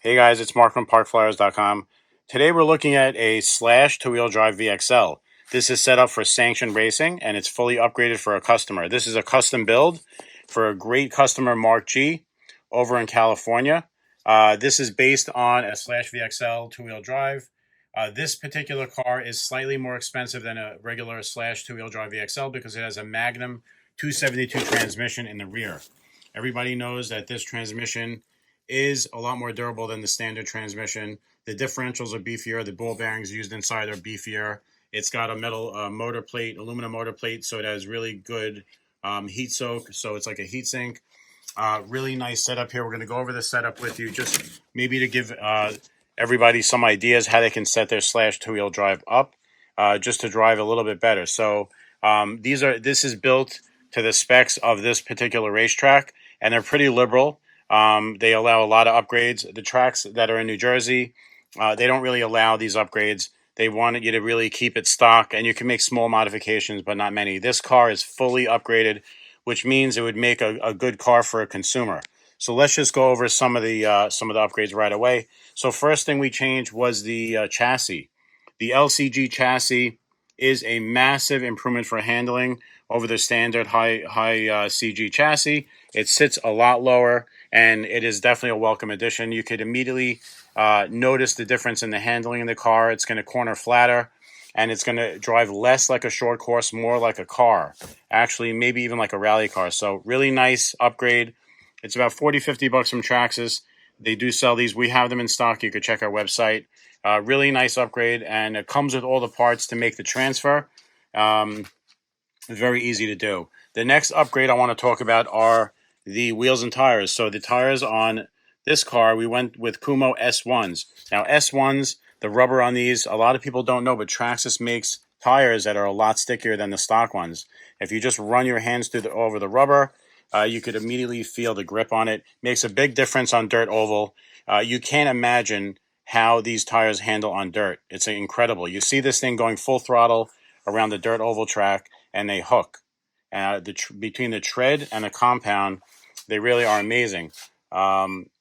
Hey guys, it's Mark from parkflyers.com. Today we're looking at a Slash two-wheel drive VXL. This is set up for sanctioned racing and it's fully upgraded for a customer. This is a custom build for a great customer, Mark G, over in California. This is based on a Slash VXL two-wheel drive. This particular car is slightly more expensive than a regular Slash two-wheel drive VXL because it has a Magnum 272 transmission in the rear. Everybody knows that this transmission is a lot more durable than the standard transmission. The differentials are beefier. The ball bearings used inside are beefier. It's got a metal motor plate, aluminum motor plate, so it has really good heat soak. So it's like a heat sink. Really nice setup here. We're going to go over the setup with you, just maybe to give everybody some ideas how they can set their Slash two-wheel drive up, just to drive a little bit better. So this is built to the specs of this particular racetrack, and they're pretty liberal. They allow a lot of upgrades. The tracks that are in New Jersey, they don't really allow these upgrades. They want you to really keep it stock, and you can make small modifications, but not many. This car is fully upgraded, which means it would make a good car for a consumer. So let's just go over some of the upgrades right away. So first thing we changed was the chassis. The LCG chassis is a massive improvement for handling over the standard high CG chassis. It sits a lot lower, and it is definitely a welcome addition. You could immediately notice the difference in the handling in the car. It's going to corner flatter, and it's going to drive less like a short course, more like a car. Actually, maybe even like a rally car. So really nice upgrade. It's about 40-50 bucks from Traxxas. They do sell these. We have them in stock. You could check our website. Really nice upgrade, and it comes with all the parts to make the transfer. Very easy to do. The next upgrade I want to talk about are the wheels and tires. So the tires on this car, we went with Kumho S1s. Now S1s, the rubber on these, a lot of people don't know, but Traxxas makes tires that are a lot stickier than the stock ones. If you just run your hands over the rubber, you could immediately feel the grip on it. Makes a big difference on dirt oval. You can't imagine how these tires handle on dirt. It's incredible. You see this thing going full throttle around the dirt oval track, and they hook. Between the tread and the compound, they really are amazing.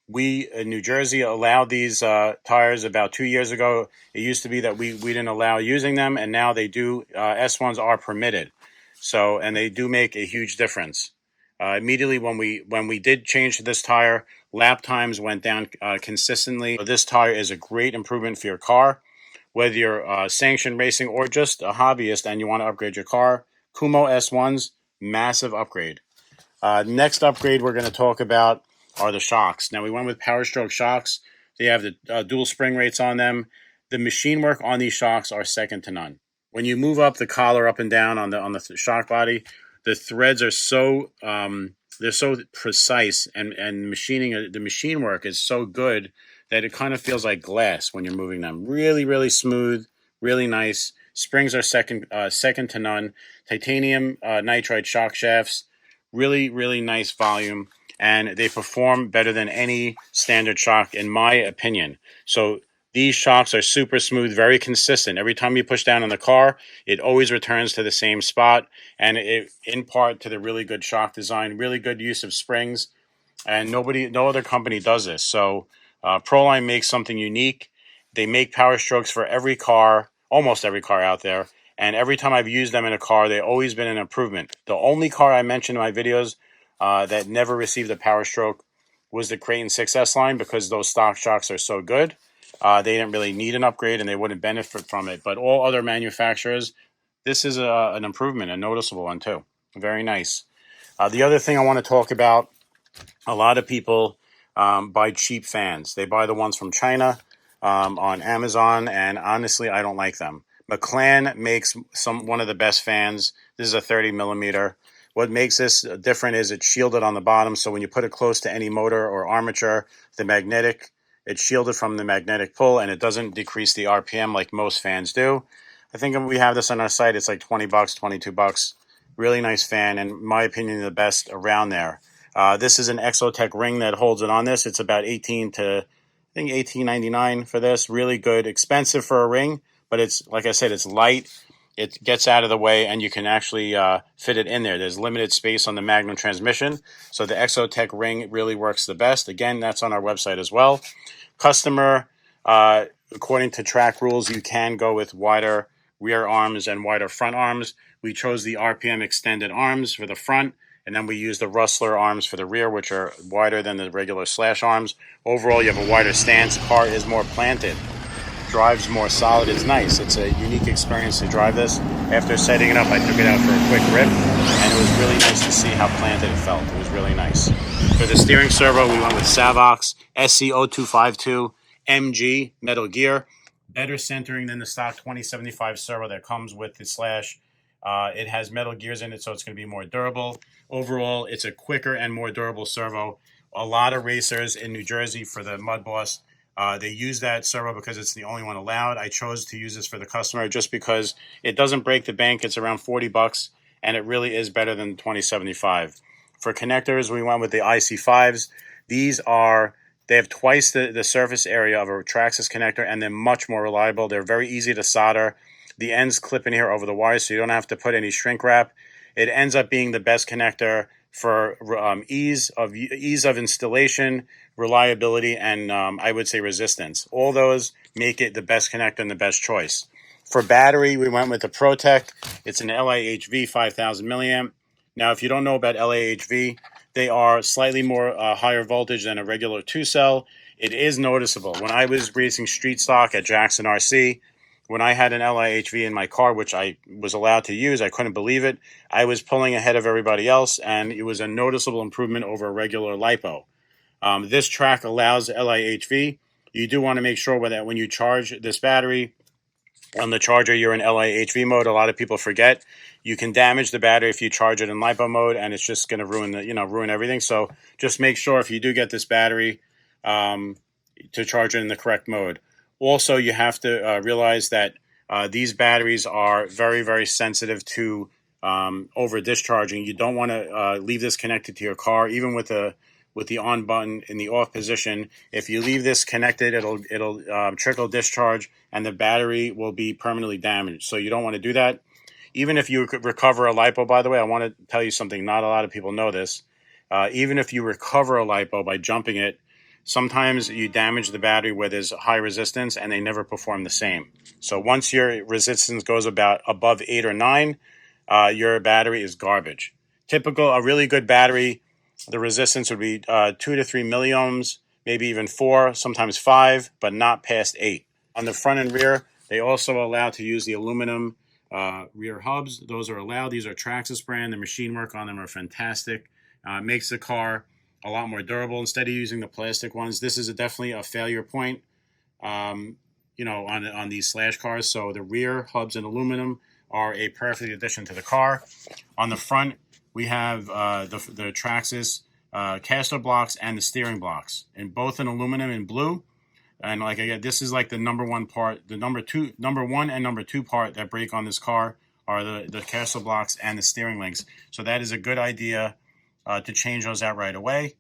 We in New Jersey allowed these tires about 2 years ago. It used to be that we didn't allow using them, and now they do. S1s are permitted, so, and they do make a huge difference. Immediately when we did change to this tire, lap times went down consistently. So this tire is a great improvement for your car, whether you're sanctioned racing or just a hobbyist and you want to upgrade your car. Kumho S1s, massive upgrade. Next upgrade we're going to talk about are the shocks. Now we went with Power Stroke shocks. They have the dual spring rates on them. The machine work on these shocks are second to none. When you move up the collar up and down on the shock body, the threads are so they're so precise, and the machine work is so good that it kind of feels like glass when you're moving them. Really, really smooth, really nice. Springs are second to none. Titanium nitride shock shafts, really, really nice volume, and they perform better than any standard shock, in my opinion. So these shocks are super smooth, very consistent. Every time you push down on the car, it always returns to the same spot, and it, in part to the really good shock design, really good use of springs, and no other company does this. So Proline makes something unique. They make Power Strokes for every car, almost every car out there, and every time I've used them in a car, they've always been an improvement. The only car I mentioned in my videos that never received a Power Stroke was the Creighton 6S line, because those stock shocks are so good. They didn't really need an upgrade, and they wouldn't benefit from it. But all other manufacturers, this is an improvement, a noticeable one too. Very nice. The other thing I want to talk about, a lot of people buy cheap fans. They buy the ones from China on Amazon, and honestly, I don't like them. McLaren makes one of the best fans. This is a 30 millimeter. What makes this different is it's shielded on the bottom, so when you put it close to any motor or armature, it's shielded from the magnetic pull, and it doesn't decrease the RPM like most fans do. I think if we have this on our site, it's like 20 bucks, 22 bucks. Really nice fan, and in my opinion, the best around there. This is an Exotech ring that holds it on this. It's about $18.99 for this. Really good, expensive for a ring, but it's, like I said, it's light. It gets out of the way, and you can actually fit it in there. There's limited space on the Magnum transmission, so the Exotech ring really works the best. Again, that's on our website as well. Customer, according to track rules, you can go with wider rear arms and wider front arms. We chose the RPM extended arms for the front, and then we use the Rustler arms for the rear, which are wider than the regular slash arms. Overall, you have a wider stance. Car is more planted, drives more solid. It's nice. It's a unique experience to drive this. After setting it up, I took it out for a quick rip, and it was really nice to see how planted it felt. It was really nice. For the steering servo, we went with Savox SC0252 MG Metal Gear. Better centering than the stock 2075 servo that comes with the slash. It has metal gears in it, so it's going to be more durable. Overall, it's a quicker and more durable servo. A lot of racers in New Jersey for the Mud Boss, they use that servo because it's the only one allowed. I chose to use this for the customer just because it doesn't break the bank. It's around $40, and it really is better than 2075. For connectors, we went with the IC5s. They have twice the surface area of a Traxxas connector, and they're much more reliable. They're very easy to solder. The ends clip in here over the wires, so you don't have to put any shrink wrap. It ends up being the best connector for ease of installation, reliability, and I would say resistance. All those make it the best connector and the best choice. For battery, we went with the ProTech. It's an LIHV 5000 milliamp. Now, if you don't know about LIHV, they are slightly more higher voltage than a regular 2-cell. It is noticeable. When I was racing street stock at Jackson RC, when I had an LIHV in my car, which I was allowed to use, I couldn't believe it. I was pulling ahead of everybody else, and it was a noticeable improvement over a regular LiPo. This track allows LIHV. You do want to make sure that when you charge this battery on the charger, you're in LIHV mode. A lot of people forget you can damage the battery if you charge it in LiPo mode, and it's just going to ruin everything. So just make sure if you do get this battery to charge it in the correct mode. Also, you have to realize that these batteries are very, very sensitive to over discharging. You don't want to leave this connected to your car, even with the on button in the off position. If you leave this connected, it'll trickle discharge, and the battery will be permanently damaged. So you don't want to do that. Even if you could recover a LiPo, by the way, I want to tell you something. Not a lot of people know this. Even if you recover a LiPo by jumping it, sometimes you damage the battery where there's high resistance, and they never perform the same. So once your resistance goes above 8 or 9, your battery is garbage. A really good battery, the resistance would be 2 to 3 milliohms, maybe even 4, sometimes 5, but not past 8. On the front and rear, they also allow to use the aluminum rear hubs. Those are allowed. These are Traxxas brand. The machine work on them are fantastic. Makes the car a lot more durable instead of using the plastic ones. This is definitely a failure point, on these slash cars. So the rear hubs in aluminum are a perfect addition to the car. On the front, we have the Traxxas caster blocks and the steering blocks, and both in aluminum and blue. And like again, this is like the number one part. The number one and number two part that break on this car are the caster blocks and the steering links. So that is a good idea to change those out right away.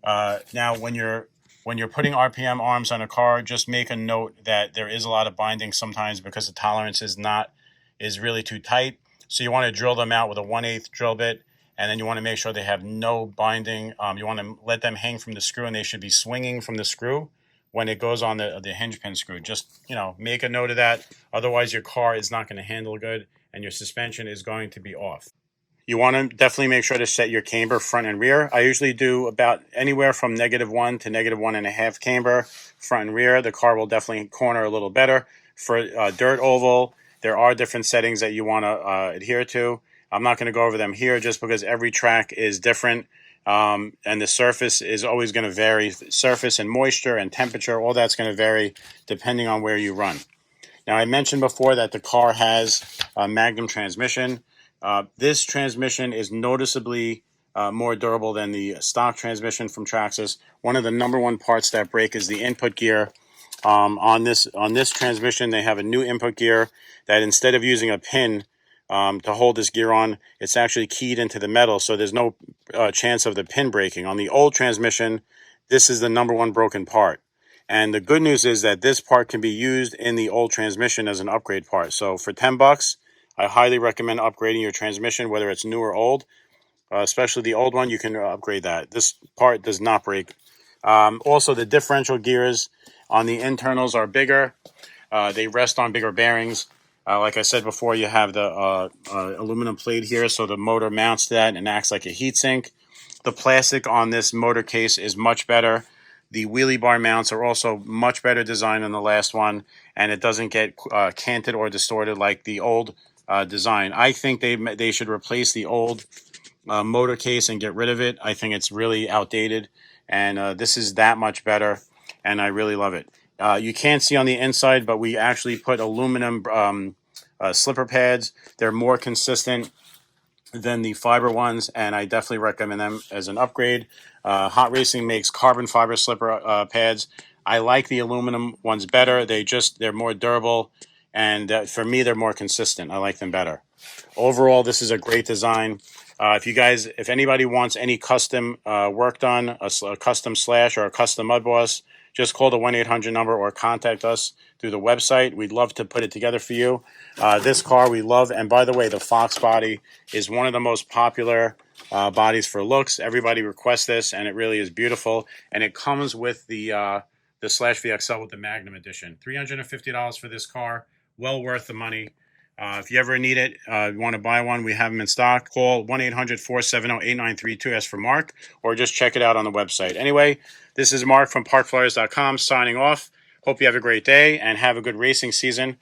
Now, when you're putting RPM arms on a car, just make a note that there is a lot of binding sometimes because the tolerance is really too tight. So you want to drill them out with a 1/8 drill bit, and then you want to make sure they have no binding. You want to let them hang from the screw, and they should be swinging from the screw when it goes on the hinge pin screw. Just, make a note of that. Otherwise, your car is not going to handle good, and your suspension is going to be off. You want to definitely make sure to set your camber front and rear. I usually do about anywhere from -1 to -1.5 camber front and rear. The car will definitely corner a little better. For dirt oval, there are different settings that you want to adhere to. I'm not going to go over them here just because every track is different, and the surface is always going to vary. Surface and moisture and temperature, all that's going to vary depending on where you run. Now, I mentioned before that the car has a Magnum transmission. This transmission is noticeably more durable than the stock transmission from Traxxas. One of the number one parts that break is the input gear. On this transmission, they have a new input gear that instead of using a pin to hold this gear on, it's actually keyed into the metal, so there's no chance of the pin breaking. On the old transmission, this is the number one broken part. And the good news is that this part can be used in the old transmission as an upgrade part. So for $10, I highly recommend upgrading your transmission, whether it's new or old, especially the old one. You can upgrade that. This part does not break Also, the differential gears on the internals are bigger. They rest on bigger bearings. Like I said before, you have the aluminum plate here, so the motor mounts to that and acts like a heatsink. The plastic on this motor case is much better. The wheelie bar mounts are also much better designed than the last one, and it doesn't get canted or distorted like the old design. I think they should replace the old motor case and get rid of it. I think it's really outdated, and this is that much better, and I really love it. You can't see on the inside, but we actually put aluminum slipper pads. They're more consistent than the fiber ones, and I definitely recommend them as an upgrade. Hot Racing makes carbon fiber slipper pads. I like the aluminum ones better. They're more durable, and for me, they're more consistent. I like them better. Overall, this is a great design. If anybody wants any custom work done, a custom slash or a custom mud boss, just call the 1-800 number or contact us through the website. We'd love to put it together for you. This car we love, and by the way, the Fox body is one of the most popular bodies for looks. Everybody requests this, and it really is beautiful. And it comes with the Slash VXL with the Magnum Edition. $350 for this car. Well worth the money. If you ever need it, you want to buy one, we have them in stock. Call 1-800-470-8932, ask for Mark, or just check it out on the website. Anyway, this is Mark from parkflyers.com signing off. Hope you have a great day and have a good racing season.